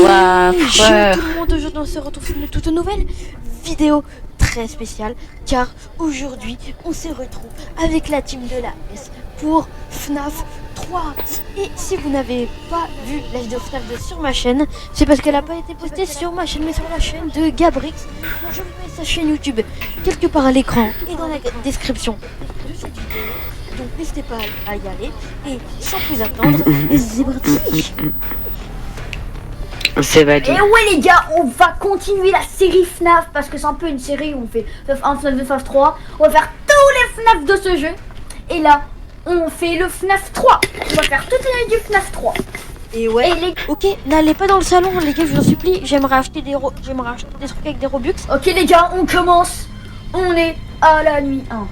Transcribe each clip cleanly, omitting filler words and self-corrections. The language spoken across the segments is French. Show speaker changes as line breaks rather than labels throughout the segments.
Waouh,
Bonjour tout le monde, aujourd'hui on se retrouve sur une toute nouvelle vidéo très spéciale car aujourd'hui on se retrouve avec la team de la S pour FNAF 3. Et si vous n'avez pas vu la vidéo FNAF 2 sur ma chaîne, c'est parce qu'elle n'a pas été postée sur ma chaîne mais sur la chaîne de Gabrix. Donc je vous mets sa chaîne YouTube quelque part à l'écran et dans la description de cette vidéo. Donc n'hésitez pas à y aller et sans plus attendre, c'est parti.
c'est validé.
Et ouais les gars, on va continuer la série FNAF parce que c'est un peu une série où on fait FNAF 1, FNAF 2, FNAF 3. On va faire tous les FNAF de ce jeu. Et là, on fait le FNAF 3. On va faire toute l'année du FNAF 3.
Et ouais.
Et les...
Ok, n'allez pas dans le salon, les gars, je vous en supplie. J'aimerais acheter des trucs avec des Robux.
Ok les gars, on commence. On est à la nuit 1.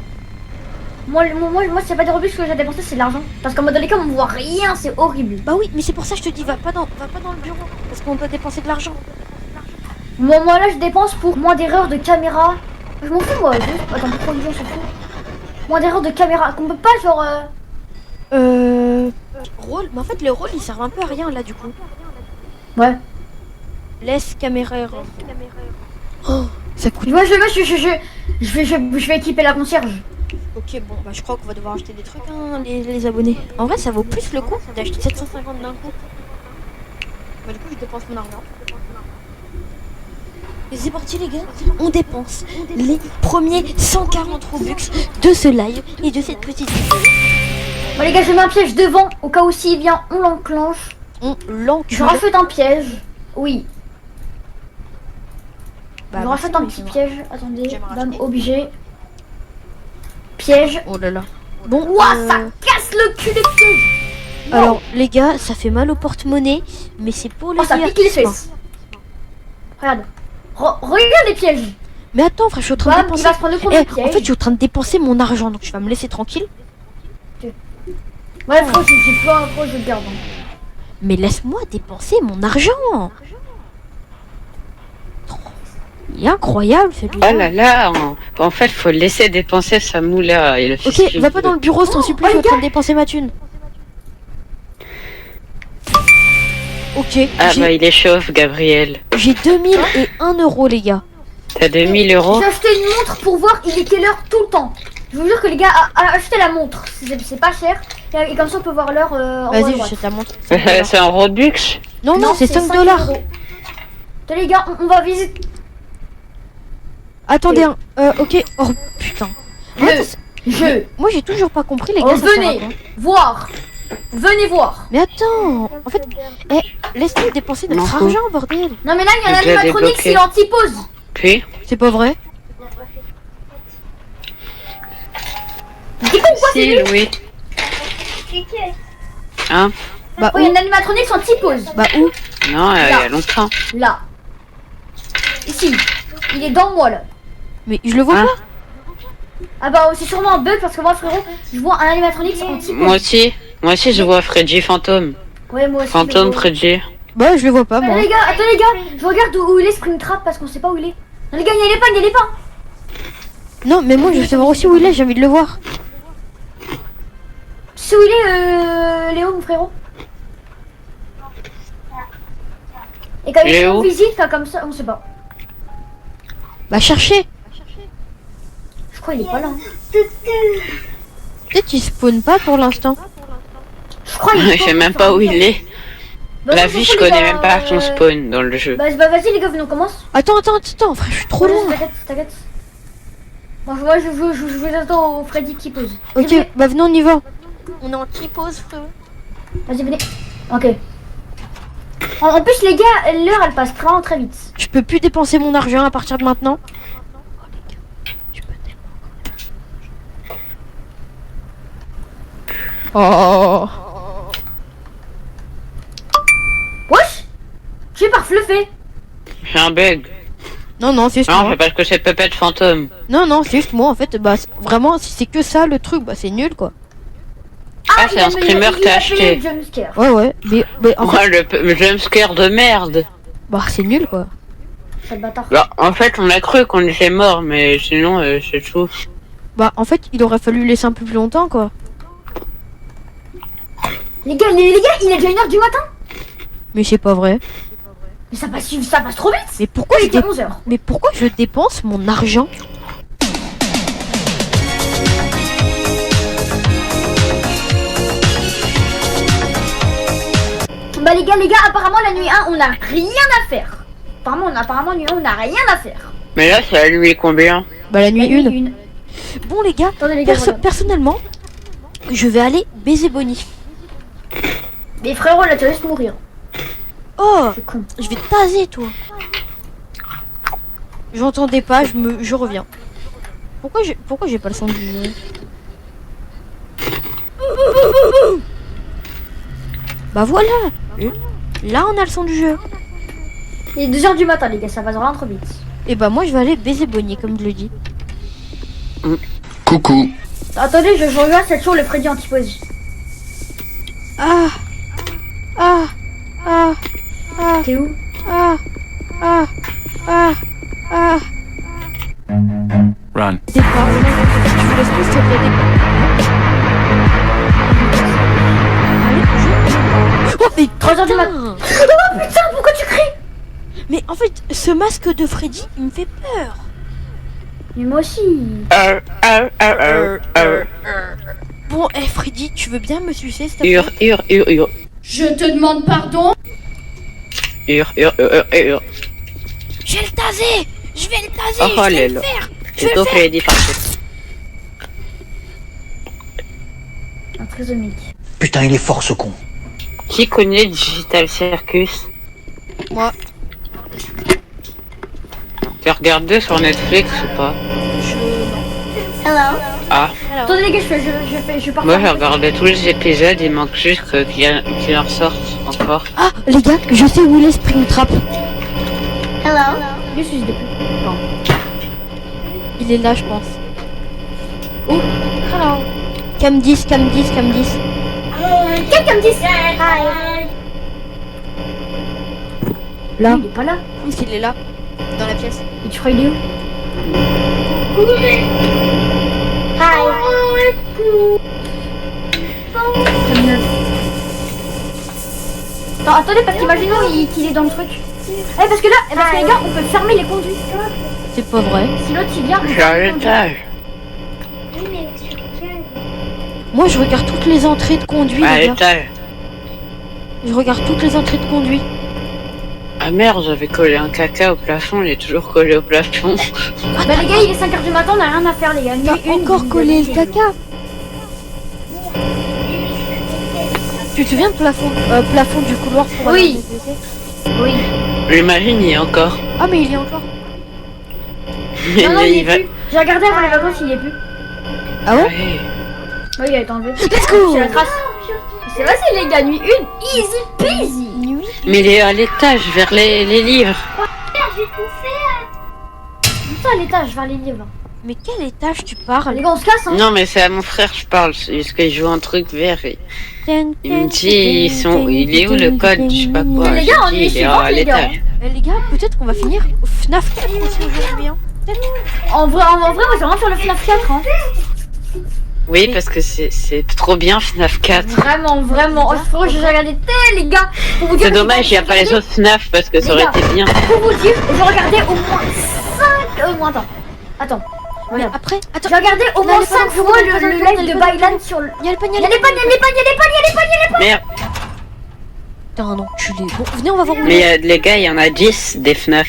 Moi s'il n'y a pas de Robux, ce que j'ai dépensé, c'est l'argent. Parce qu'en mode dans les cas, on ne voit rien, c'est horrible.
Bah oui, mais c'est pour ça que je te dis, va pas dans le bureau. Parce qu'on doit dépenser de l'argent.
Moi là, je dépense pour moins d'erreurs de caméra. Je m'en fous moi, juste... Attends, pourquoi on s'en fout? Moins d'erreurs de caméra, qu'on peut pas genre...
Rôle. Mais en fait, les rôles, ils servent un peu à rien, là, du coup.
Ouais.
Laisse caméra erreur. Oh, ça coûte.
Moi je vais équiper la concierge.
Ok, bon, bah je crois qu'on va devoir acheter des trucs, hein, les abonnés. En vrai, ça vaut plus le coup d'acheter 750 d'un coup. Bah du coup, je dépense mon argent. Et c'est parti les gars, on dépense les premiers 140 Robux de ce live et de cette petite vidéo.
Bon les gars, je mets un piège devant, au cas où s'il vient, on l'enclenche.
On l'encule.
Je rajoute un piège. Oui.
Bah,
je rajoute un petit
excusez-moi.
piège. Attendez,
J'aimerais
dame
acheter.
objet. Piège.
Oh là là. Bon,
Ouah, ça casse le cul des pièges. Wow.
alors les gars, ça fait mal au porte-monnaie, mais c'est pour les
Oh, ça pique les
divertissements.
fesses. Regarde. Regarde les pièges.
Mais attends frère, je suis en train de
Bam, il
dépenser.
va se prendre le
Eh,
premier piège.
en fait, je suis en train de dépenser mon argent, donc tu vas me laisser tranquille.
Ouais, frérot, j'ai pas un pro, je le garde.
Mais laisse-moi dépenser mon argent. Il est incroyable celui-là.
Oh là là, en fait, faut le laisser dépenser sa moula. Et le
Ok, va pas dans le bureau, s'en supplie, je suis en train de dépenser ma thune. Ok,
Ah bah, il est chauve, Gabriel.
j'ai 2001 euros les gars.
T'as 2000 euros.
J'ai acheté une montre pour voir il est quelle heure tout le temps. Je vous jure que les gars, achetez la montre. C'est pas cher. Et comme ça, on peut voir l'heure en haut à
Vas-y,
droite.
je te la montre.
C'est un Robux.
Non, c'est 5
5
dollars.
€. Les gars, on va visiter.
Attendez, ok. Oh putain. Moi j'ai toujours pas compris les gars.
Oh,
ça sert à
venez
quoi.
voir. Venez voir.
Mais attends, en fait, laisse-nous dépenser notre
M'en fous.
argent, bordel.
Non mais là, il y a
Donc, là,
l'animatronique,
débloqué.
il est anti-pause.
Puis,
C'est pas vrai.
Dis pourquoi c'est
si,
lui.
oui. Hein?
Bah
Oh, il y a
où
une animatronique anti-pause.
Bah où
Non, il y a longtemps.
Là. Ici. Il est dans moi là.
Mais je le vois
Hein?
pas.
Ah bah c'est sûrement un bug parce que moi frérot, je vois un animatronique anti-pause.
Moi aussi, je vois Freddy Fantôme.
Ouais, moi aussi.
Fantôme
je le vois.
Freddy.
Bah je le vois pas moi.
Attends les gars, je regarde où il est Springtrap parce qu'on sait pas où il est. Non les gars, il y a les pains, il y a les pains.
Non mais moi je veux savoir aussi où il est, j'ai envie de le voir.
Tu sais où il est Léo mon frérot? Et quand il est
Léo.
en visite, comme ça, on sait pas.
Bah cherchez.
Je crois qu'il est pas là. Hein.
Peut-être qu'il spawn pas pour l'instant.
Je crois qu'il est
Je sais même pas où il est.
Bah,
La
on s'en
vie,
fout,
je
les
connais
gars,
même pas son spawn dans le jeu.
Bah vas-y les gars, venez on commence.
Attends, frère, je suis trop loin.
T'inquiète. Moi je vous attends au Freddy qui pose.
Ok, bah venez, on y va. On est en pause, frérot.
Vas-y venez. Ok. En plus les gars, l'heure elle passe vraiment très vite.
Je peux plus dépenser mon argent à partir de maintenant. Oh.
Wesh. J'ai par fluffé.
J'ai un bug.
Non, c'est juste
Non,
moi.
c'est parce que c'est Puppet Fantôme.
Non, c'est juste moi en fait. Bah vraiment, si c'est que ça le truc, bah c'est nul quoi.
Ah, c'est un screamer que t'as acheté.
Ouais, mais en fait,
Ouais, le jumpscare de merde.
bah c'est nul quoi.
Quel bâtard.
Bah, en fait, on a cru qu'on était mort, mais sinon, c'est tout.
Bah en fait, il aurait fallu laisser un peu plus longtemps quoi.
Les gars, il est déjà 1h du matin.
Mais c'est pas vrai.
Mais ça passe trop vite.
Mais pourquoi
Il était 11h.
Mais pourquoi je dépense mon argent?
Bah les gars, apparemment la nuit 1, on n'a rien à faire. Apparemment nuit 1, on n'a rien à faire.
Mais là, c'est la nuit combien?
Bah la nuit
La
1.
nuit 1.
Bon les gars,
Attendez les gars, je regarde.
personnellement, je vais aller baiser Bonnie.
Mais frérot, là tu laisses mourir.
Oh,
C'est con.
je vais te taser toi. J'entendais pas, je reviens. Pourquoi j'ai pas le son du jeu? Bah voilà. Là on a le son du jeu.
Il est 2h du matin les gars, ça va vraiment trop vite.
Et bah moi je vais aller baiser Bonnie comme je le dis.
Coucou.
Attendez, je regarde cette show le Freddy Antipose.
Ah. Ah. Ah. Ah.
T'es où?
Ah. Ah. Ah. Ah.
Run.
Départ. Je vous laisse plus s'il te plaît, départ. Allez, je... Oh mais
3h du matin.
putain.
Oh putain, pourquoi tu cries?
Mais en fait, ce masque de Freddy, il me fait peur.
Mais moi aussi.
Bon, Freddy, tu veux bien me sucer, s'il te plaît?
Hur.
Je te demande pardon.
Hur.
Je vais le taser. Je vais le taser.
Oh,
je vais le
là.
faire. Je
C'est
vais le
toi
faire.
qui l'as dit partout.
Un trisomique.
Putain, il est fort ce con.
Qui connaît Digital Circus?
Moi,
Tu regardes sur Netflix ou pas?
Hello.
Ah,
alors,
Attendez les gars, je pars.
moi j'ai regardé tous les épisodes, il manque juste qu'il en ressorte encore.
ah, les gars, je sais où est Springtrap.
Hello. Je suis depuis.
Il est là, je pense. Oh, hello. Cam 10.
Quelqu'un me dit hi.
Là.
Il est pas là.
Oui, il est là, dans la pièce.
Et tu crois il est où? Attendez, parce qu'imaginons qu'il est dans le truc. Parce que là, les gars, on peut fermer les conduits.
C'est pas vrai.
Si l'autre il vient, on
Je suis
ferme
à
les conduits.
l'étage.
Moi, je regarde toutes les entrées de conduit,
À
les gars.
l'étage.
Je regarde toutes les entrées de conduit.
Ah merde, j'avais collé un caca au plafond, il est toujours collé au plafond.
Bah les gars, il est 5h du matin, on a rien à faire les gars.
T'as
Nuit une,
encore
vous
collé
avez-
le caca. Tu te souviens de plafond du couloir pour aller
Oui.
au WC?
Oui.
J'imagine, il y a encore.
Ah, mais il y a encore.
Mais
Non, il
il
est
va.
plus. J'ai regardé avant les vacances, il est plus.
Ah ouais?
Ouais.
Oui, il a été enlevé.
Let's go.
C'est la trace. C'est facile les gars, nuit 1, easy peasy.
Nuit.
Mais il est à l'étage, vers les livres.
Ça à l'étage, vers les livres.
Mais quel étage tu parles?
Les gars, on se casse hein.
Non, mais c'est à mon frère je parle, parce qu'il joue un truc vert. Et... Il me dit, il est où le code, je sais pas quoi.
Mais les gars,
Je
on
dis,
est
il est
suivants,
à
les gars.
l'étage.
Les gars, peut-être qu'on va finir au FNAF 4 aussi aujourd'hui, hein.
En vrai, moi j'ai vraiment faire le FNAF 4 hein.
Oui, parce que c'est trop bien FNAF 4.
Vraiment. Oh, frérot, j'ai regardé tel les gars. Pour vous dire
C'est
que
dommage, il n'y a pas les autres FNAF parce que ça aurait
Les gars.
été bien.
Pour vous dire, j'ai regardé au moins 5... Attends.
Mais
Regarde.
après, attends,
J'ai regardé au
Non,
moins
elle est pas
5
dans le
fois
fond, elle est pas
le
dans
live
le
de
fond, elle est pas
Bailan
dans
sur le...
y'a le panier,
Y'a les pannes.
Merde,
T'es un enculé. Bon, venez, on va voir où
mais
il est.
les gars, il y en a 10 des FNAF.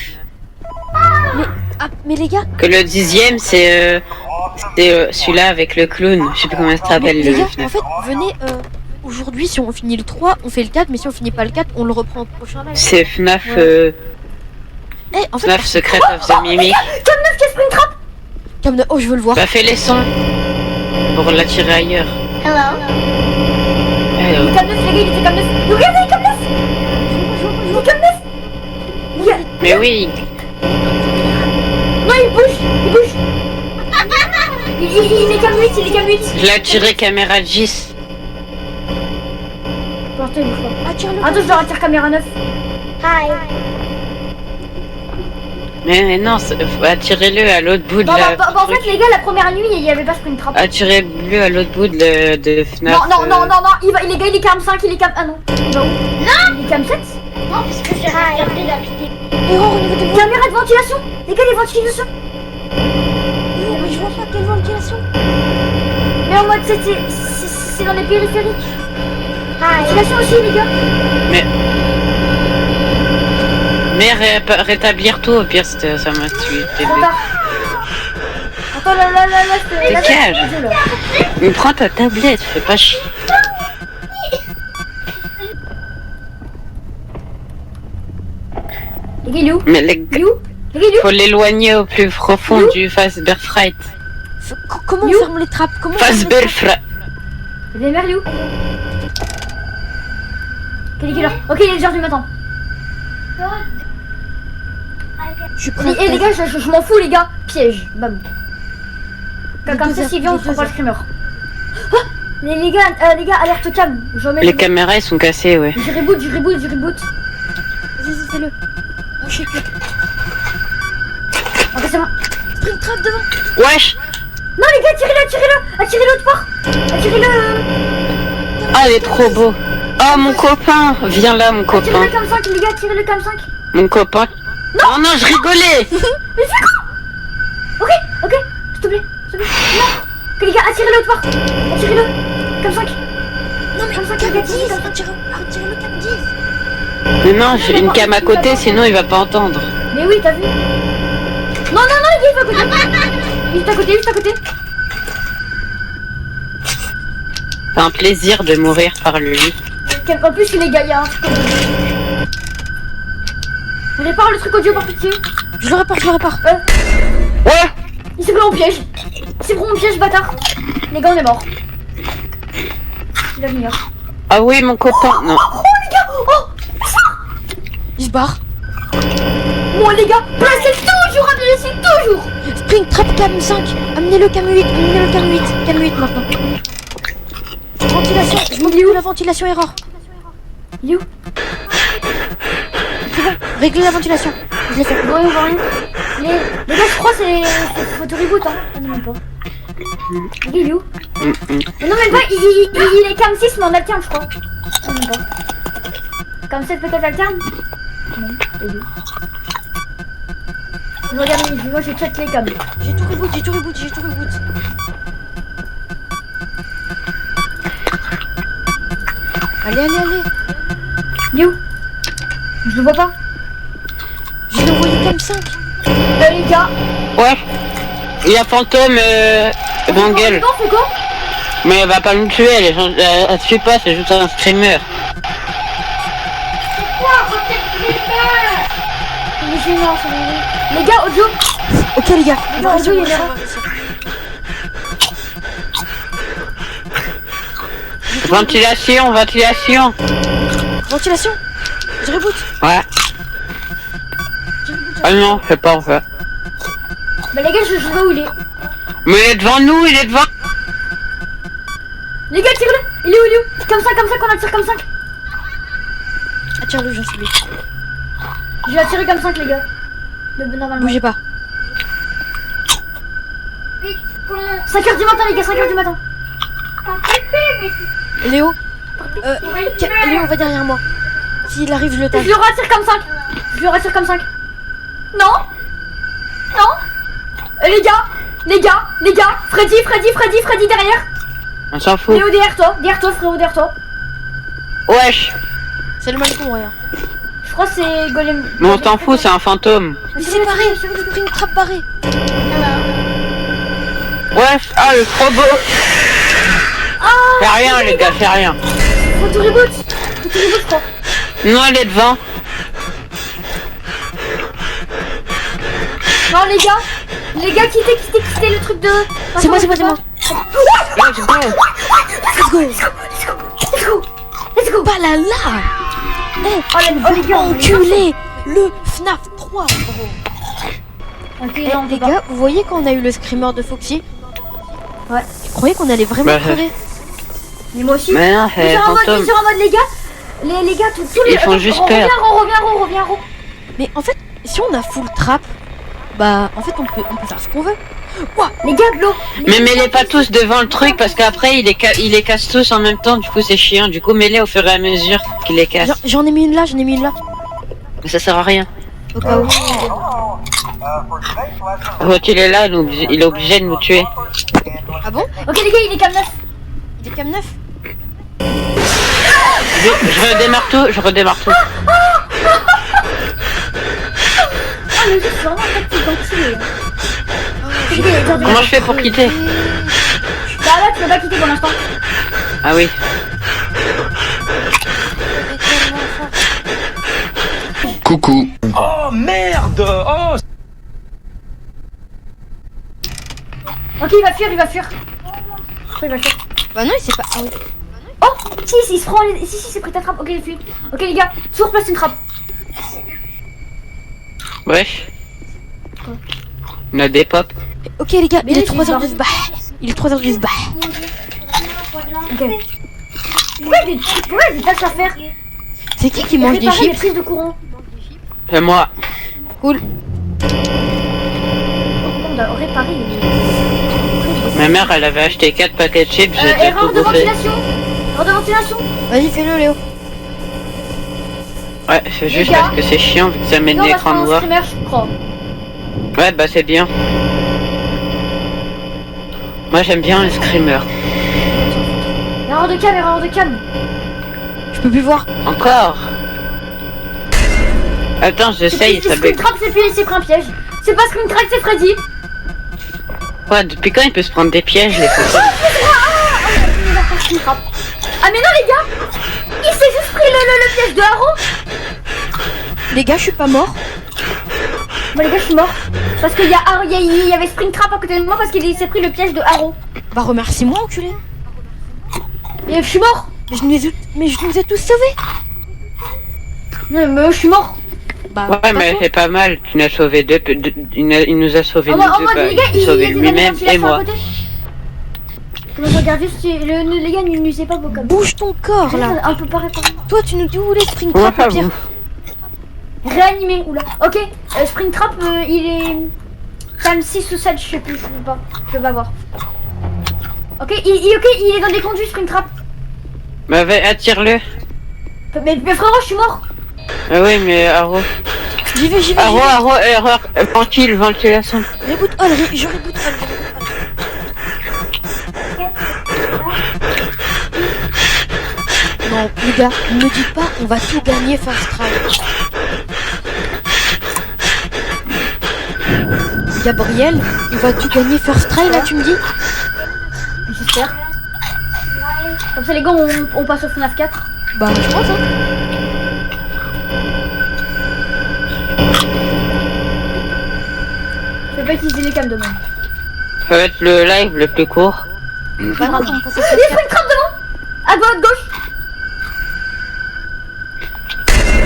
Mais les gars,
Que le 10e, c'est celui-là avec le clown. Je sais plus comment ça
mais,
s'appelle
les
le
gars,
FNAF.
en fait, venez, aujourd'hui, si on finit le 3, on fait le 4, mais si on finit pas le 4, on le reprend au prochain live.
C'est FNAF,
Ouais. En fait,
FNAF Secret of the Mimic.
Oh, je veux le voir.
Bah fais les sons pour l'attirer ailleurs.
Hello.
Hello.
Il est comme neuf, les gars, il était comme neuf. Regardez, il est comme neuf. Il est comme neuf.
Mais oui,
Non, il bouge. Il est comme 8,
je l'ai attiré caméra 10.
Attends, il bouge pas.
Attire-le.
Attends, je dois retirer caméra 9. Hi.
Mais non, attirez-le à l'autre bout de la...
En fait, les gars, la première nuit, il y avait pas Springtrap.
Attirez-le à l'autre bout de FNAF.
Non, il est cam 5, il est cam... Ah non. Il va où? Non. Il est cam 7.
Non, parce que j'ai regardé la vidéo.
Erreur au niveau de
Caméra de ventilation. Les gars, les ventilations.
Mais je vois pas quelle ventilation.
Mais en mode, c'est dans les périphériques. Ventilation aussi, les gars.
Mais rétablir tout, au pire, ça m'a tué.
Trop tard. Attends, là,
Dégage. Mais prends ta tablette, fais pas chier.
Les gars, il est où?
Mais
Il est où? Les gars, il est où?
faut l'éloigner au plus profond du Fazbearfright.
Comment on ferme les trappes? Comment on ferme les trappes?
Fazbearfright.
Les mères, il est où? Quelle est l'heure? Ok, il est 2h du matin.
Je suis prêt.
Les gars, je m'en fous, les gars. Piège, bam. Comme ça, s'il vient, on se prend pas le screamer. Ah, les gars, alerte cam. Je remets
Les caméras, elles sont cassées, ouais.
Du reboot.
Vas-y, fais-le. Oh, shit.
Ok, c'est bon.
Spring trap devant.
Wesh.
Non, les gars, attirez-le. Attirez l'autre part. Attirez-le.
Ah, il est trop beau. Oh, mon copain. Viens là, mon copain.
Attirez-le comme 5, les gars, attirez-le comme 5.
Mon copain. Non, non, je rigolais.
Mais c'est quoi? Ok, s'il te plaît. Non. Ok, les gars, attirez l'autre part. Attirez-le. Comme 5.
Non, mais
Comme ça,
cam
les gars,
10. Retirez-le cam 10.
Mais non, j'ai une cam à côté, sinon il va pas entendre.
Mais oui, t'as vu? Non, les gars, il est à côté. Juste à côté.
C'est un plaisir de mourir par lui.
En plus, les gars, il y a un truc audio. Répare le truc audio par pitié.
Je le répare.
Ouais.
Il s'est pris en piège. Bâtard. Les gars, on est morts. Il va venir.
Ah oui, mon copain. Non.
Oh, les gars. Oh,
Il se barre.
bon, les gars, placez toujours à vérifier, toujours.
Spring trap cam 5. Amenez-le cam 8. Cam 8 maintenant. Ventilation. Je m'oublie où la ventilation erreur.
Il est où?
C'est bon. Réglez la ventilation. Je l'ai fait.
Bon, on voit rien. Les gars, je crois c'est photo reboot, hein. Ah non, même pas. Les gars, il est où? Mais non, même pas, il est cam 6, mais en alterne, je crois. Ah, même pas. Cam 7 peut-être alterne? Non, il est où? Je regarde, moi je check les cams.
J'ai tout reboot. Allez.
Il est où? Je le vois pas.
Je l'ai envoyé cam 5.
Les gars.
Ouais. Il y a fantôme Bangel.
Non, c'est quoi?
Mais elle va pas nous tuer, elle tue pas, c'est juste un streamer.
Mais j'ai une lance, les gars, audio.
Ok les gars.
Audio, il y a une erreur.
Ventilation.
Ventilation. Je reboot.
Ouais. Ah non, c'est pas en fait.
Mais les gars, je vois où il est.
Mais il est devant nous,
Les gars, tire-le. Il est où? Comme ça qu'on attire comme 5.
Attire-le, j'en suis lui.
Je vais attirer comme 5, les gars. Normalement.
Bougez pas.
5h du matin, les gars, 5h du matin.
Léo. Léo va derrière moi. S'il arrive, je le tape.
Je le rattire comme 5. Non. Les gars. Freddy derrière.
On s'en fout.
Léo derrière toi, frérot, derrière toi.
Wesh.
C'est le mal qu'on regarde.
Je crois que c'est Golem.
Mais on t'en fout, c'est un fantôme.
Mais c'est barré. Spring trap barré.
Wesh. Ah, le trop beau. Fais rien, les gars, fais rien.
Faut tout reboot, je crois.
Non, elle est devant.
Non, les gars, quittez le truc de...
C'est moi.
Let's go.
Let's go.
Pas là.
Les gars,
Enculé. Le FNAF 3.
Ok,
Eh,
non, on peut
les
pas.
gars, vous voyez quand on a eu le screamer de Foxy?
Ouais.
Je croyais qu'on allait vraiment
Bah,
crever.
Mais moi aussi.
Mais non, c'est
Sur en
fantôme.
mode, les gars, les gars, tous les...
Ils font juste peur.
Reviens.
Mais en fait, si on a full trap, bah en fait on peut faire ce qu'on veut. Ouah,
Les gars, de l'eau.
Mais mets-les pas tous devant le truc parce qu'après il les casse tous en même temps, du coup c'est chiant. Du coup mets-les au fur et à mesure qu'il les casse.
j'en ai mis une là.
Mais ça sert à rien.
Au cas où.
Quand il est là, il est obligé de nous tuer.
Ah bon?
Ok les gars, il est cam 9.
Il est cam 9?
Je redémarre tout, je redémarre tout.
Ah le jeu c'est vraiment un tactique d'enculé.
Comment je fais pour quitter?
Bah là tu peux pas quitter pour l'instant.
Ah oui.
Coucou.
Oh merde! Oh!
Ok il va fuir, il va fuir. Pourquoi il va fuir?
Bah non, il s'est pas. Ah oui.
Oh si, il se prend les... Si, c'est pris ta trappe. Ok il fuit. Ok les gars, toujours place une trappe.
Wesh. On a des pop.
Ok les gars,
Mais
il est
il
3h
va-
du sbah. Il est 3h du sbah.
Ok. Pourquoi il y a des tâches à faire?
C'est qui mange des
Réparer les
chips?
prises de courant.
C'est moi.
Cool.
On doit réparer les...
Ma mère, elle avait acheté 4 paquets de chips, j'ai déjà
Erreur
tout
de
bouffé.
ventilation. Erreur de ventilation.
Vas-y, fais-le Léo.
Ouais, c'est juste
Les gars,
parce que c'est chiant vu que ça met
Non, on va se
l'écran
prendre un
noir.
streamer, je crois.
Ouais, bah c'est bien. Moi j'aime bien les screamers.
Erreur de cam, erreur de cam.
Je peux plus voir.
Encore. Attends, j'essaye, ça bug.
Springtrap, c'est pris un piège. C'est pas Springtrap, c'est Freddy.
Quoi, depuis quand il peut se prendre des pièges les fous?
Ah mais non les gars, il s'est juste pris le piège de Haro.
Les gars, je suis pas mort.
Bon les gars, je suis mort. Parce qu'il y a Haro, il y avait Springtrap à côté de moi parce qu'il s'est pris le piège de Haro.
Bah remercie-moi, enculé.
Et je suis mort.
Mais je nous ai tous sauvés.
Non mais je suis mort.
Bah,
Ouais, mais c'est pas mal, tu nous as sauvé il nous a sauvé
En
nous
mode
deux, bah,
les gars,
il a sauvé
y a des
lui-même et
ventilations à
moi.
côté. Comment je regarde juste si les gars n'usez pas vos câbles.
bouge ton corps là.
Un peu pas réparé.
Toi, tu nous dis où les spring
Ouais,
trap au pire.
vous.
Réanimé, oula. Ok, Springtrap, il est... Cam 6 ou 7, je sais plus, je peux pas voir. Ok, il est dans des conduits, Springtrap.
Bah, attire-le.
Mais frérot, je suis mort.
Ah oui, mais Arro.
J'y vais, j'y vais.
Arro, erreur. Ventilation.
Reboot all, je reboot all. Non, les gars, ne me dites pas, on va tout gagner first try. Gabriel, on va tout gagner first try là, tu me dis?
J'espère. Comme ça, les gars, on passe au FNAF 4.
Bah, je pense, hein.
Je vais pas utiliser les cams demain.
Ça va être le live le plus court.
Bah non, on passe au
Il y a Springtrap devant. À droite, gauche.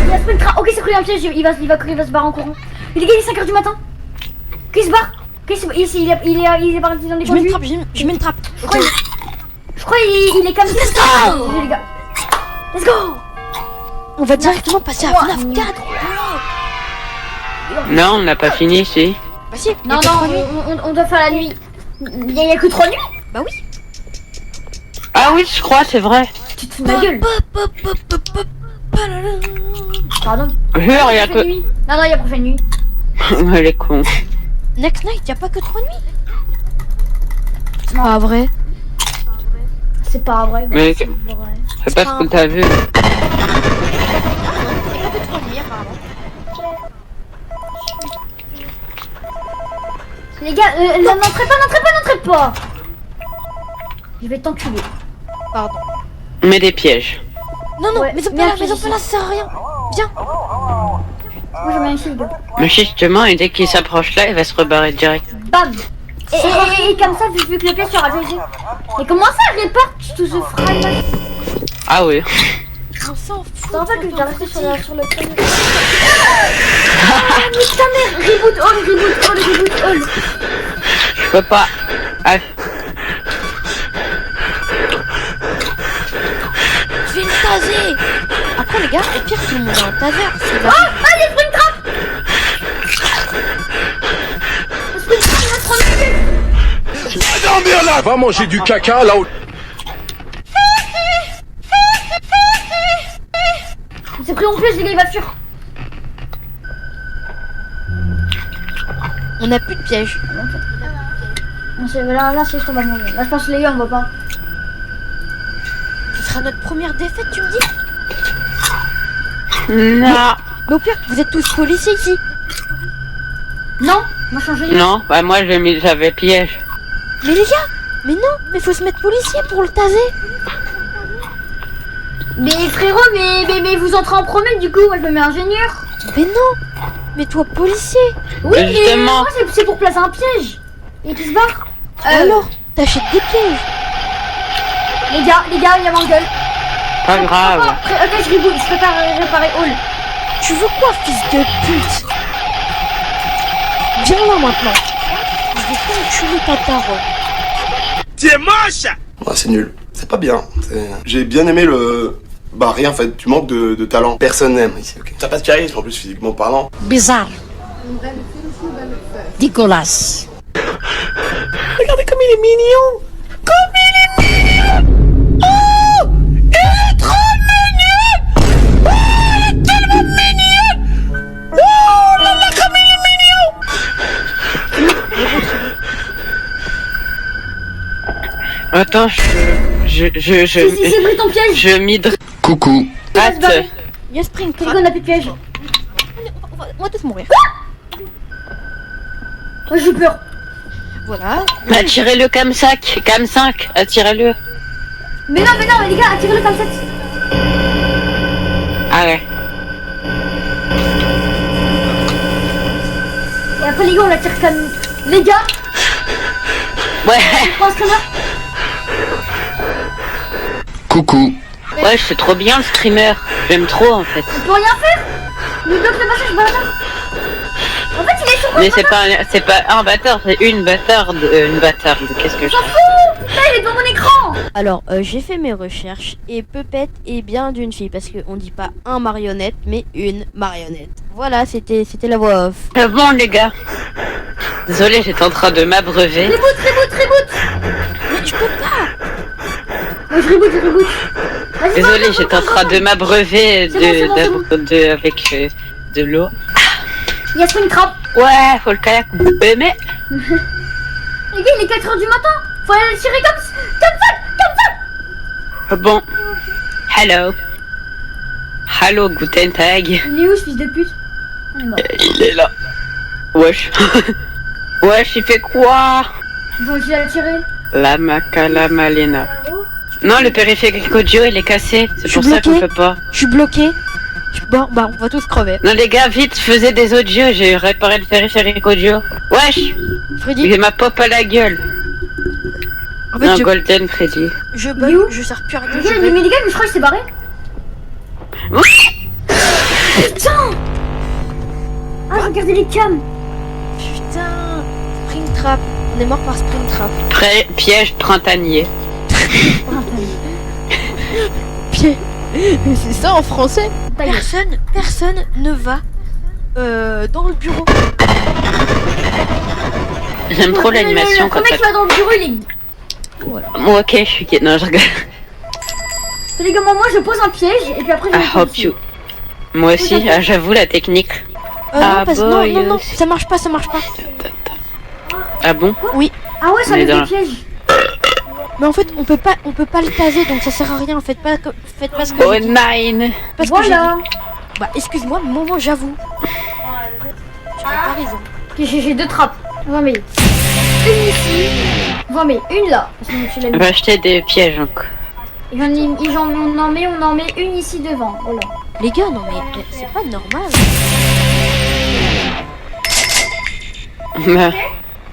Il y a Springtrap. Ok, c'est pris un piège. Il va se barrer en courant. Et les gars, il est 5h du matin. Qu'il se barre. Ok, il est parti dans les
Je mets une
conduits.
trappe, je mets une trappe.
Je crois il est comme ça. Désolé, les gars. Let's go.
On va directement passer à FNAF 4.
Non, on n'a pas fini ici.
Bah si,
Non,
il y a que 3 nuits.
on doit faire la nuit. Il y a que 3 nuits.
Bah oui.
Ah oui, je crois, c'est vrai.
Tu te fous de ma gueule. Pardon.
Jure, il y a
Prochaine
que...
nuit. Non, il y a prochaine nuit.
Elle est con.
Next night, y a pas que 3 nuits. C'est pas vrai.
C'est pas vrai.
Mais
c'est vrai.
c'est pas ce que t'as vu.
Y a que 3 nuits apparemment.
Les gars, n'entrez pas. Je vais t'enculer.
Pardon.
Mais des pièges.
Non, non,
Ouais,
mais
mais
pas là, ça sert à rien. Viens.
Moi, je mets ici, les gars.
Mais justement, et dès qu'il s'approche là, il va se rebarrer direct.
Bam. Et comme ça, vu que le piège sera réussi. Et comment ça répare tout ce fry là?
Ah oui.
On s'en fout.
C'est en fait que je dois rester sur le train. Ah, nique ta mère. Reboot all.
Je peux pas. Ah,
Je vais me taser. Après, les gars, au pire, tout le monde a un taser. C'est
Oh, allez, Springtrap. Springtrap, il va se prendre la gueule.
Dormir là. Va manger du caca là où...
Il s'est pris en plus, les gars, il va fuir.
On n'a plus de piège.
Là, c'est je tombe à mourir. Là, je pense que les gars, on va pas.
Ce sera notre première défaite, tu me dis?
Non.
Mais au pire, vous êtes tous policiers ici.
Non, on va changer.
Non, bah moi j'avais piège.
Mais les gars, mais non, mais faut se mettre policier pour le taser.
Mais frérot, mais vous entrez en premier, du coup, moi je me mets ingénieur.
Mais non, mais toi policier.
Oui,
Mais
mais
justement.
moi c'est pour placer un piège. Et qui se barre.
Alors, t'achètes des pièges.
Les gars, il y a ma gueule.
Pas grave.
Ok, je reboot, je prépare réparer Hall.
Tu veux quoi, fils de pute? Viens là maintenant. Je vais t'enculer ta daronne.
Ouais, c'est nul. C'est pas bien. J'ai bien aimé le... Bah rien en fait, tu manques de talent. Personne n'aime ici, ok. T'as pas de charisme en plus physiquement parlant.
Bizarre. Dégueulasse.
Regardez comme il est mignon. Comme il est mignon. Oh, il est trop mignon. Oh, il est tellement mignon. Oh là là, comme il est mignon.
Attends,
C'est pris ton piège.
je m'hydre.
Coucou.
Hâte.
Il y a Spring.
Frigo, on a plus de piège.
On va tous mourir.
Moi j'ai peur.
Voilà.
Attirez-le cam 5, attirez-le.
Mais non, les gars, attirez-le comme ça.
Ah ouais.
Et après, les gars, on l'attire comme. Les gars,
Ouais,
je prends un screamer.
Coucou.
ouais, c'est trop bien le streamer. J'aime trop en fait.
On peut rien faire. Il bloque le passage, bâtard. En fait, il est sur moi.
Mais c'est pas un bâtard, c'est une bâtarde. Qu'est-ce que je...
Là, il est devant mon écran.
Alors, j'ai fait mes recherches et Pepette est bien d'une fille parce qu'on dit pas un marionnette mais une marionnette. Voilà, c'était la voix off.
Bon les gars. Désolé, j'étais en train de m'abreuver.
Reboot.
Mais je peux pas.
Moi, je reboot. Vas-y,
Désolé,
va,
j'étais en train de m'abreuver
C'est bon.
avec de l'eau.
Il y a Spring Trap.
Ouais, faut le kayak couper, mais...
Les gars, il est 4h du matin. Faut aller le tirer comme ça.
Bon. Hello, guten Tag.
Il est où, ce fils de pute? On est mort.
Il est là. Wesh. Wesh, il fait quoi?
Ils vont juste aller tirer.
La Macala Malena. Non, le périphérique audio, il est cassé. C'est
Je
pour
suis
ça qu'on
bloqué.
peut pas.
Je suis bloqué. Bon, bah on va tous crever.
Non, les gars, vite, faisais des audios. J'ai réparé le périphérique audio. Wesh.
Freddy,
J'ai ma pop à la gueule.
en fait,
Un golden Freddy.
je
Il est
bug,
où
je sers plus à rien.
Les
je
gars,
bug.
mais les gars, je crois qu'il s'est barré. Putain. Ah, regardez les cams.
Putain, Springtrap. On est mort par Springtrap.
Piège printanier.
Pied. C'est ça en français.
Ta gueule.
Personne ne va dans le bureau.
J'aime trop l'animation
Le
quand
mec
ça...
qui va dans le bureau, il est.
Bon, ok, je suis... Non, je regarde.
Les gars, moi je pose un piège et puis après je
I
vais
hope you. Moi aussi, j'avoue la technique.
Non, parce
boy,
non, ça marche pas.
Ah bon?
Oui,
Ah ouais, ça
On est
met
dans-
des pièges.
mais en fait, on peut pas le taser, donc ça sert à rien. Faites pas ce que
Oh
j'ai dit.
nine.
Parce que j'ai
Voilà.
dit. Bah, excuse-moi, mais moi j'avoue. Tu n'as pas raison.
Ok, j'ai deux trappes. On va mettre une ici. On va mettre une là. Parce que tu l'as
On
mis.
va acheter des pièges encore.
Et on en met une ici devant. Voilà.
Les gars, non mais c'est pas normal.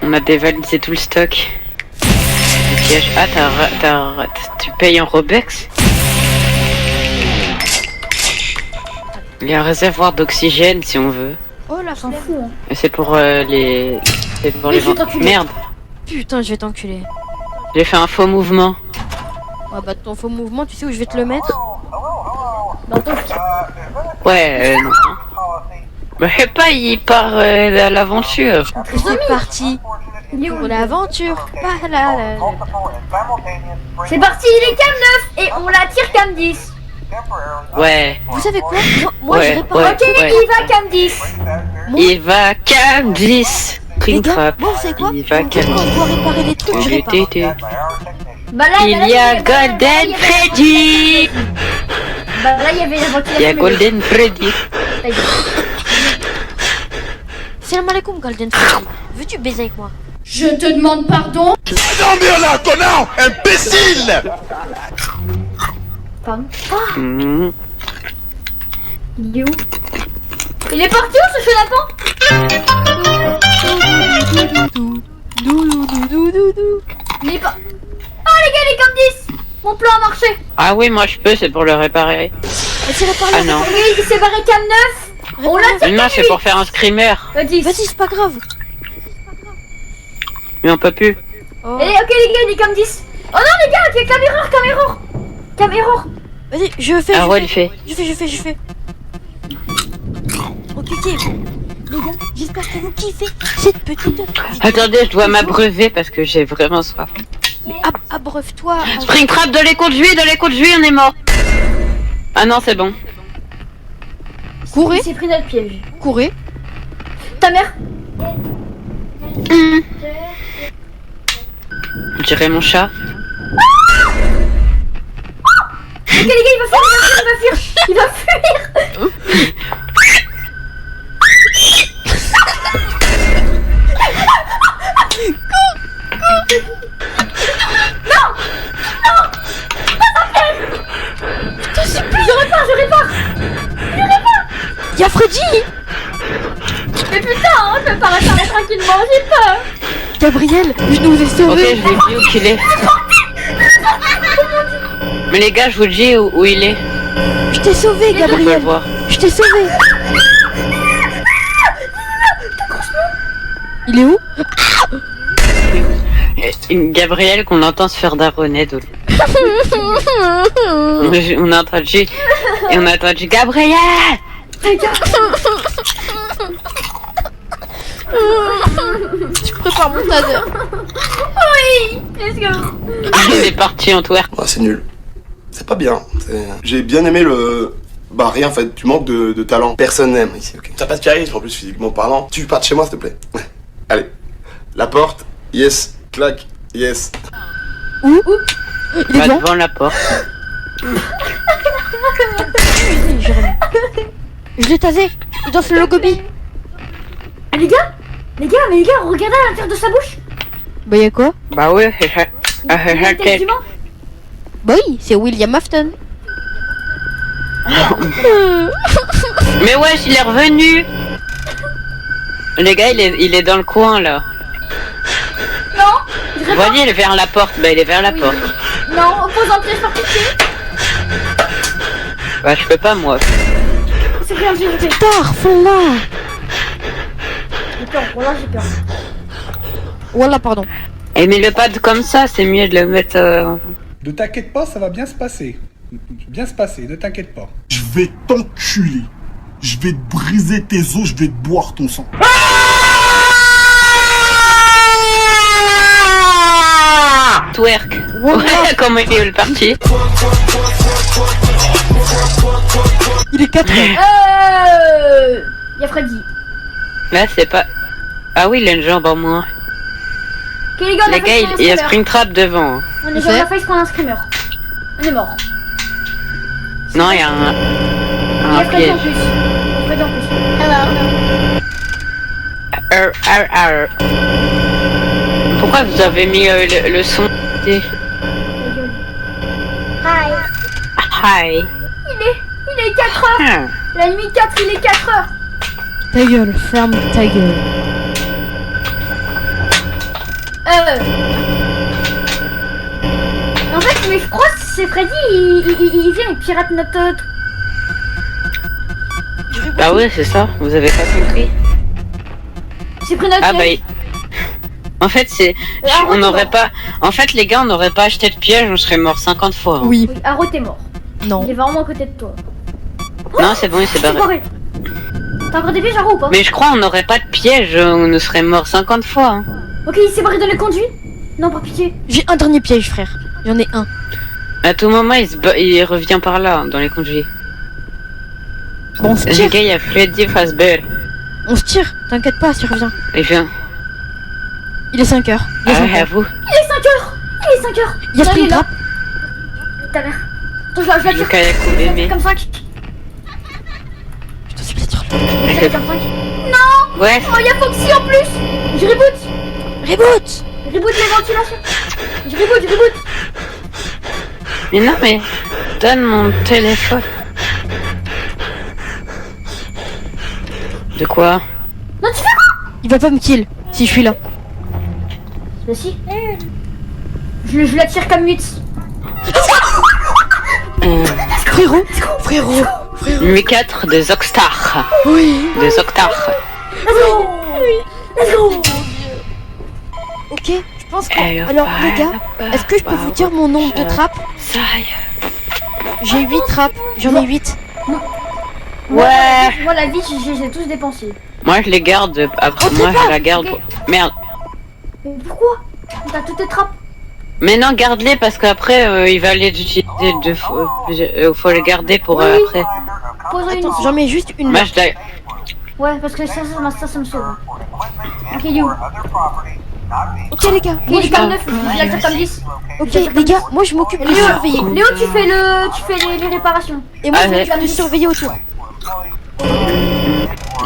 On a dévalisé tout le stock. Les pièges. Ah, tu payes en Robux? Il y a un réservoir d'oxygène si on veut.
Oh la
On s'en
flemme.
fout. Hein.
Mais c'est pour les... C'est pour
Oui,
les
je vais
gens.
t'enculer.
Merde,
Putain, je vais t'enculer.
j'ai fait un faux mouvement.
Ah bah ton faux mouvement, tu sais où je vais te le mettre?
Dans ton
Ouais, non. Bah, je sais pas, il part à l'aventure.
C'est parti
Il est où
pour l'aventure. Pas là.
C'est parti, il est cam 9 et on la tire cam 10.
Ouais.
Vous savez quoi? Moi
Ouais,
je répare.
ouais.
Ok, il va cam 10.
Il va cam 10.
Les gars,
Springtrap.
bon, c'est quoi?
Il va
Quand je dois réparer les trucs, je répare.
Bah là,
Il y a Golden Freddy.
Bah là, il y avait la voiture.
Il y a Golden Freddy.
Salam alaikum, Golden Freddy. Veux-tu baiser avec moi?
Je te demande pardon.
Dormir là, connard! Imbécile!
Pardon.
Mhm.
Il est où? Il est parti où ce chenapan? Il est pas. Oh les gars, les comme 10. Mon plan a marché.
Ah oui, moi je peux, c'est pour le réparer.
Vas-y, répare.
Ah non.
Les gars, il s'est barré cam 9. On l'a
Mais non, c'est pour faire un screamer.
Vas-y.
Vas-y, c'est pas grave.
Mais on peut plus.
Oh.
Ok les gars, il est comme 10. Oh non les gars, il y a cam error.
Vas-y, je fais.
Ah
je
ouais,
fais.
il fait.
Je fais. Ok, les gars, j'espère que vous kiffez cette petite vidéo.
Attendez, je dois m'abreuver parce que j'ai vraiment soif.
Abreuve-toi.
Springtrap, dans les conduits, on est mort. Ah non, c'est bon.
Courez,
Il s'est pris notre piège.
courez.
Ta mère.
Je dirais mon chat.
Ok les gars, il va fuir. Je répare.
Y'a Freddy.
Mais putain, hein, je peux pas réparer tranquillement, j'ai peur.
Gabriel, je nous ai
Ok,
sauvés.
je vous dis où qu'il est. Mais les gars, je vous dis où il est.
Je t'ai sauvé,
On peut le
Gabriel.
voir.
Je t'ai sauvé. Il est où?
Gabriel qu'on entend se faire daronner. On a entendu. Et on a entendu Gabriel.
Je prépare mon taser.
Oui, let's go.
Il est parti en twerk.
Ouais, c'est nul. C'est pas bien. J'ai bien aimé le... Bah rien en fait, tu manques de talent. Personne n'aime ici, ok. T'as pas de charisme en plus physiquement parlant. Tu pars de chez moi s'il te plaît. Allez. La porte, yes. Clac, yes.
Il est
Pas
devant.
devant la porte.
Je l'ai tasé. Il danse le logobi.
Mais les gars, regardez à l'intérieur de sa bouche.
Bah y'a quoi?
Bah ouais, c'est ça. Ah, c'est
Il
ça,
est effectivement.
Bah oui, c'est William Afton.
Mais wesh, il est revenu. Les gars, il est dans le coin là.
Non, je
Vous
répare.
voyez, il est vers la porte. Bah, il est vers la
Oui.
porte.
Non, opposant piège par pitié.
Bah, je peux pas moi.
C'est bien, j'ai peur.
Starfallah.
J'ai peur, voilà, j'ai peur.
Voilà, pardon.
Et mais le pad comme ça, c'est mieux de le mettre.
Ne t'inquiète pas, ça va bien se passer. Bien se passer, ne t'inquiète pas.
Je vais t'enculer. Je vais te briser tes os, je vais te boire ton sang.
Twerk.
Voilà.
Ouais, comment il est parti.
Il est 4
Y'a Freddy.
Là, c'est pas. Ah oui, il a une jambe en moins.
Ok les gars, on a
Les gars,
failli
il y a
prendre un screamer.
Springtrap devant. hein.
On a failli se prendre un screamer. On est mort.
Non, il y a
Il y
un
a Freddy en
piège.
plus. Freddy en plus.
Pourquoi vous avez mis le son
Hi.
Hi.
Il est 4 heures.
Ah.
La nuit 4, il est 4 heures.
Ta gueule, ferme ta gueule.
En fait, mais je crois que c'est Freddy, il vient et pirate notre...
Bah ouais, c'est ça. Vous avez pas compris.
J'ai pris notre
Ah bah.
piège.
En fait, c'est. On n'aurait pas. En fait, les gars, on n'aurait pas acheté de piège, on serait mort 50 fois. hein.
Oui,
Oui, Haro, t'es mort.
non.
Il est vraiment à côté de toi.
Non, c'est bon, il s'est
C'est
barré.
barré. T'as encore des pièges, Haro, ou pas?
Mais je crois on n'aurait pas de piège, on serait mort 50 fois. hein.
Ok, il s'est barré dans le conduit. Non, par pitié.
J'ai un dernier piège, frère. J'en ai un.
À tout moment, il revient par là, hein, dans les conduits.
Bon, on se
Les
tire.
gars, il y a Freddy Fazbear.
On se tire. T'inquiète pas, s'il revient.
Il vient.
Il est 5 heures.
Ah ouais, avoue.
Il est 5 heures. Il est 5 heures.
Il y a
Là, il est là.
Springtrap.
Ta mère. Attends, je la tire.
Lucas a coupé, mais-
Comme 5.
Je te supplie, tire-le.
Je tire comme 5. Non.
Ouais.
Oh, il y a Foxy en plus. Je reboot.
Reboot.
Reboot les ventilations. Je reboot.
Mais non, mais donne mon téléphone. De quoi?
Non, tu fais quoi?
Il va pas me kill si je suis là.
Bah si. Je la tire comme mute.
Frérot. Frérot.
Nuit 4 de Zokstar.
Oui.
De Zoktar.
Let's go.
Ok, je pense que...
Elle
Alors
va
les gars,
là-bas,
est-ce que je peux vous dire mon nombre de trappes?
Ça y est.
J'ai 8 trappes, j'en ai 8.
Ouais.
Moi la vie, je les ai tous dépensés.
Moi je les garde. Après,
Oh,
moi
t'es pas,
je la garde.
ok.
Merde.
Mais pourquoi? T'as toutes tes trappes.
Mais non, garde-les parce qu'après il va les utiliser deux fois. Faut les garder pour
Oui.
après.
Pose-en une.
Attends, j'en mets juste une
Moi
là.
je dois-
Ouais, parce que ça me sauve. Ok, you.
Ok les gars,
Ok,
moi
il est
je...
comme 9, je la tire comme 10.
Ok les gars, moi je m'occupe de
Léo,
surveiller.
Léo, tu fais les réparations.
Et moi
Ah,
je
ouais.
m'occupe de surveiller autour.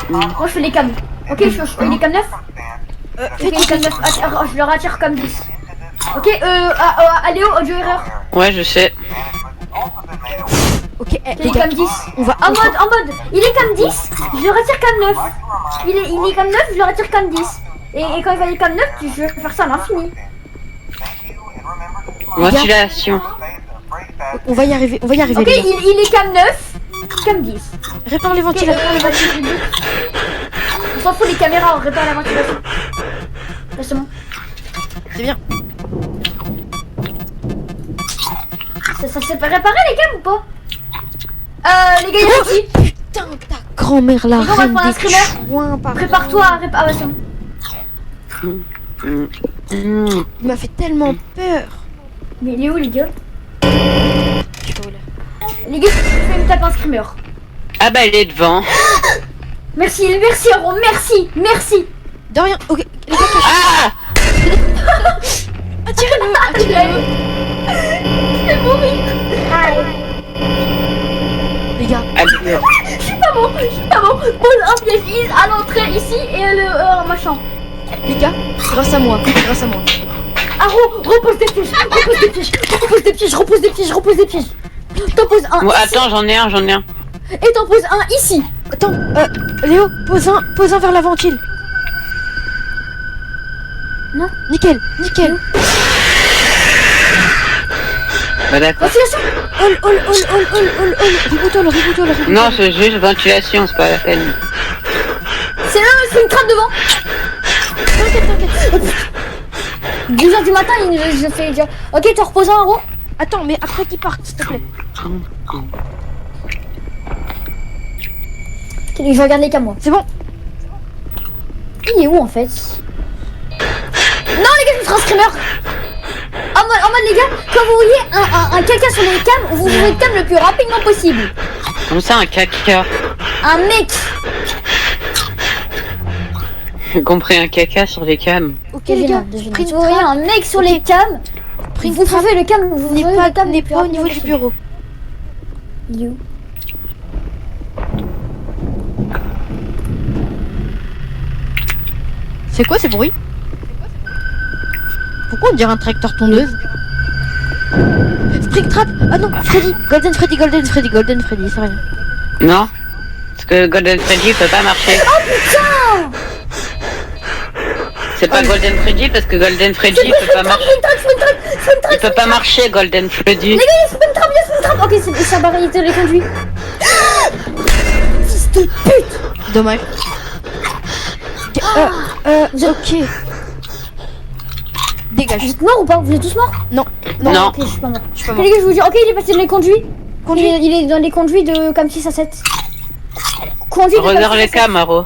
Moi je fais les cams. Ok, il est comme 9. Ok, il est comme 9. Je le rattire comme 10. Ok, Léo, audio erreur.
Ouais, je sais.
Ok,
Il
les
est
gars,
comme 10.
on va...
En mode, il est comme 10, je le retire comme 9. Il est comme 9, je le retire comme 10. Et quand il va aller comme 9, je vais faire ça à l'infini.
Ventilation.
On va y arriver,
Ok,
les gars.
il est comme 9, comme 10.
Répare les
Ok,
ventilateurs.
répare les ventilateurs. On s'en fout les caméras, on répare la ventilation. Là, c'est bon.
C'est bien.
Ça s'est fait réparer les cams ou pas? Les gars, il y a qui?
Putain, ta grand-mère la
Les gars, on va
reine
prendre un
des
screamer.
chouins par...
Prépare-toi à réparer. Ah, bah, c'est bon.
Il m'a fait tellement peur.
Mais il est où, les gars?
Je sais pas où là.
Les gars, je vais me taper un screamer.
Ah bah elle est devant.
Merci, Aaron, merci.
De rien. Ok, les gars, cache.
Ah
Attirez-le, attirez-le.
Je vais mourir.
Les gars,
Allez.
Je suis pas bon. Pose un piège à l'entrée ici et le machin.
les gars, grâce à moi.
Aaron, repose des pièges. T'en poses un
Bon,
ici
attends, j'en ai un.
et t'en poses un ici.
Attends, Léo, pose un vers la ventile.
Non.
Nickel.
Bah d'accord.
Ventilation.
All. Reboot-all.
Non, c'est juste ventilation, c'est pas la peine.
C'est une trappe devant.
T'inquiète.
12h du matin, je fais dire. Ok, t'en reposes un, Aaron.
Attends, mais après qu'il parte, s'il te plaît.
Ok, je regarde les cams, moi.
C'est bon.
Il est où en fait? Non les gars, je me ferai un screamer. En mode les gars, quand vous voyez un quelqu'un sur les cams, vous ouvrez le cam le plus rapidement possible.
Comme ça, un caca.
Un mec.
J'ai compris, un caca sur les cams.
Ok les gars,
Si vous voyez un mec sur les cams, vous ouvrez le cam, vous
n'est
ouvrez
pas,
le cam
n'est
le plus
pas au
rapidement
niveau du
possible.
bureau.
You.
C'est quoi ces bruits? Pourquoi on dirait un tracteur tondeuse? Springtrap. Ah non, Freddy. Golden Freddy, c'est rien.
Non, parce que Golden Freddy peut pas marcher.
Oh putain.
C'est pas Golden Freddy parce que Golden Freddy peut pas marcher. Il peut pas marcher, Golden Freddy.
Les gars, il y a Springtrap. Ok, c'est barré, il te les conduit. Fils de pute.
Dommage. Ok. Dégage.
Vous êtes morts ou pas? Vous êtes tous morts?
Non.
Non.
Ok, je suis pas mort.
Je suis pas
Ok
mort.
les gars, je vous dis, ok, il est passé dans les conduits. Il est dans les conduits de cam 6 à 7. Conduits de cam 6
Regarde
à
les
7.
cams, Maro.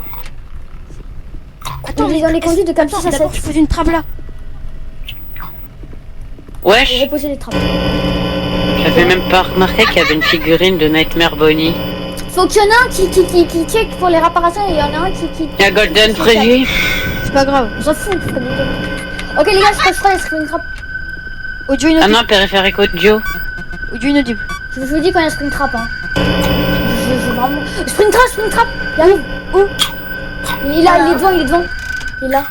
Attends, il est dans les conduits de cam 6 à 7.
D'abord, je pose une trappe là.
Je vais
Wesh,
reposer les trappes.
j'avais même pas remarqué qu'il y avait une figurine de Nightmare Bonnie.
Faut qu'il y en a un qui check pour les réparations et il y en a un qui...
Il y a Golden Freddy.
C'est pas grave.
On s'en fout, je connais pas. Ok les gars, je passe pas, il Springtrap.
Audio
Ah
inaudible.
non, périphérique audio.
Audio inaudible.
Je vous dis quand il y a Springtrap hein. Je vraiment... Springtrap. Il arrive. Où? Il est là, il est devant. Il est là.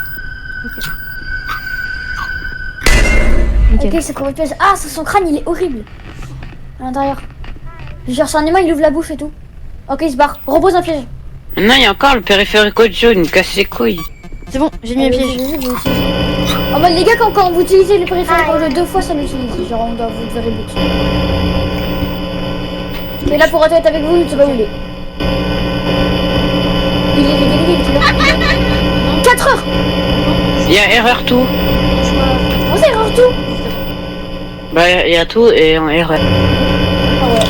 Nickel.
Ok, c'est quoi piège. Ah, c'est son crâne, il est horrible. À l'intérieur. Genre, c'est un humain, il ouvre la bouche et tout. Ok, il se barre. Repose un piège.
Non, il y a encore le périphérique audio, il me casse les couilles.
C'est bon, j'ai mis un piège.
En mode, les gars, quand vous utilisez le périphérique audio 2 fois, ça l'utilise. Genre, on doit vous devez reboot. Et là, pour être avec vous, je sais pas où il est. Il est 4 heures.
Il y a erreur tout.
On sait erreur tout.
Bah, il y a tout et en erreur.
Ah ouais.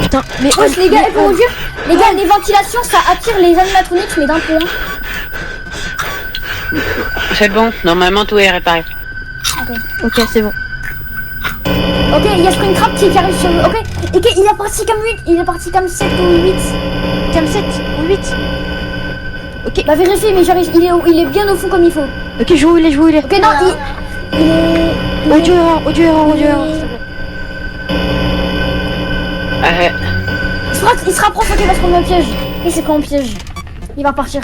Putain, mais
Wesh, les gars, et pour vous dire, les gars, les ventilations, ça attire les animatroniques, mais d'un point.
C'est bon, normalement tout est réparé.
ok, c'est bon.
Ok, il y a Springtrap qui arrive sur le... Ok, il est parti comme 8, il est parti comme 7 ou 8.
Comme 7 ou 8. Ok,
Bah vérifie, mais genre, il est bien au fond comme il faut.
ok, je vois où il est.
Ok, non, il est...
Audio erreur, s'il te plaît.
Il se rapproche, ok, parce qu'on met un piège. Et c'est quand on piège. Il va partir.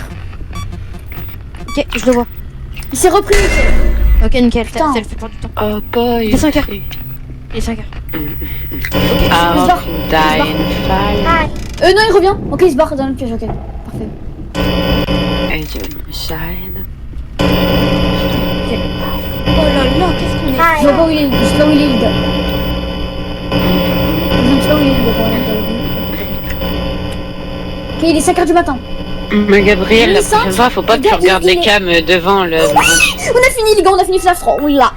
Ok, je le vois.
Il s'est repris.
Ok, nickel, ça
Putain.
le fait perdre du temps.
Oh boy.
Il est 5 heures. Il est 5 heures.
Ah,
il se barre.
die in fire.
Non, il revient. Ok, il se barre dans le piège, ok. Parfait.
And you shine.
Oh là là, qu'est-ce qu'on est.
Je sais pas où il est, je sais pas où il est, le gars. Je sais pas où il est, le gars, pour rien. Ok, il est 5 heures du matin.
Mais Gabriel, la
800,
prochaine fois, faut pas que
les
tu
gars,
regardes
il
les
est-
cams devant le...
On a fini, les gars, on a fini Flash 3. On l'a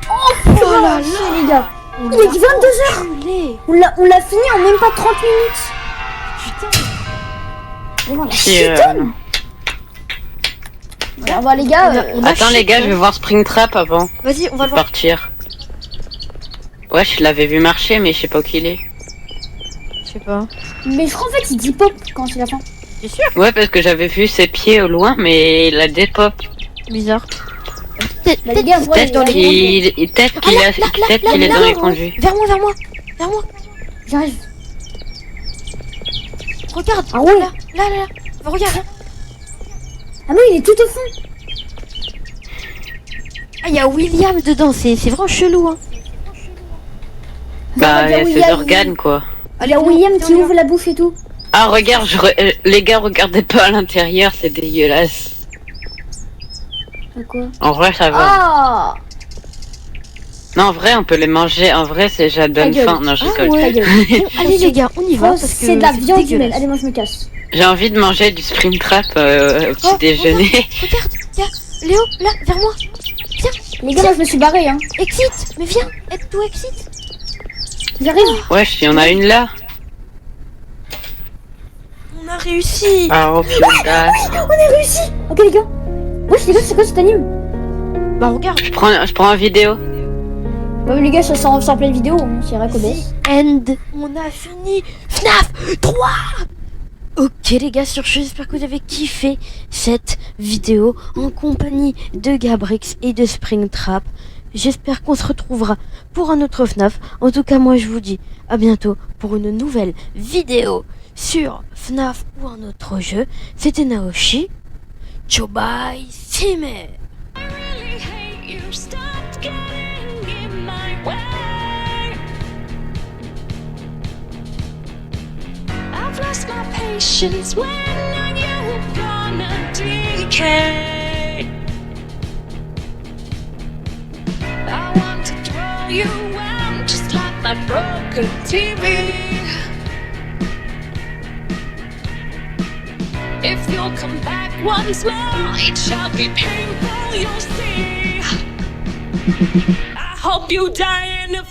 enfin lâché, les gars. Il est 22h. On l'a fini en même pas 30 minutes.
Putain.
Vraiment, la
Si,
chitonne. Bon, bah, les gars,
Attends les gars, je vais voir Springtrap avant
Vas-y, on va
de
le voir.
partir. Ouais, je l'avais vu marcher, mais je sais pas où qu'il est.
Je sais pas.
mais je crois en fait il dit pop quand c'est la fin.
C'est sûr.
Ouais, parce que j'avais vu ses pieds au loin, mais il a des pop.
Bizarre.
Bah, les gars,
Peut-être qu'il est dans les conduits.
Vers moi.
J'arrive.
Regarde.
Ah ouais.
Là. Regarde. Hein.
Ah non, il est tout au fond.
Ah, il y a William dedans. C'est vraiment chelou. Hein.
Bah, il y a ses
William,
organes, quoi.
Il y a William qui ouvre la bouche et tout.
Ah, regarde, les gars, regardez pas à l'intérieur, c'est dégueulasse.
Quoi?
En vrai, ça va.
Ah.
Non, en vrai, on peut les manger. En vrai, c'est
Ta
donne
gueule.
faim. Non, je
Ah
rigole.
ouais.
Ta gueule.
Bon, allez les gars, on y va.
Oh,
parce que
c'est de la viande humaine.
dégueulasse.
Allez, moi je me casse.
J'ai envie de manger du Springtrap au petit
Oh,
déjeuner.
Regarde, y a Léo, là, vers moi. Viens,
Les gars, moi je me suis barré, hein.
exit. Mais viens, aide-toi, exit.
J'arrive.
Wesh, il y en a une là.
On a réussi.
Ah, oh putain.
On a réussi. Ok, les gars. Wesh, les gars, c'est quoi cet anime?
Bah regarde.
Je prends en vidéo.
Bah, les gars, ça sort en pleine vidéo. C'est vrai que
End. On a fini FNAF 3. Ok les gars, sur ce, j'espère que vous avez kiffé cette vidéo en compagnie de Gabrix et de Springtrap. J'espère qu'on se retrouvera pour un autre FNAF. En tout cas, moi je vous dis à bientôt pour une nouvelle vidéo sur FNAF ou un autre jeu. C'était Naoshi. Ciao bye, Sime.
I've lost my patience when you're gonna decay. I want to throw you out just like my broken TV. If you'll come back once more, it shall be painful, you'll see. I hope you die in a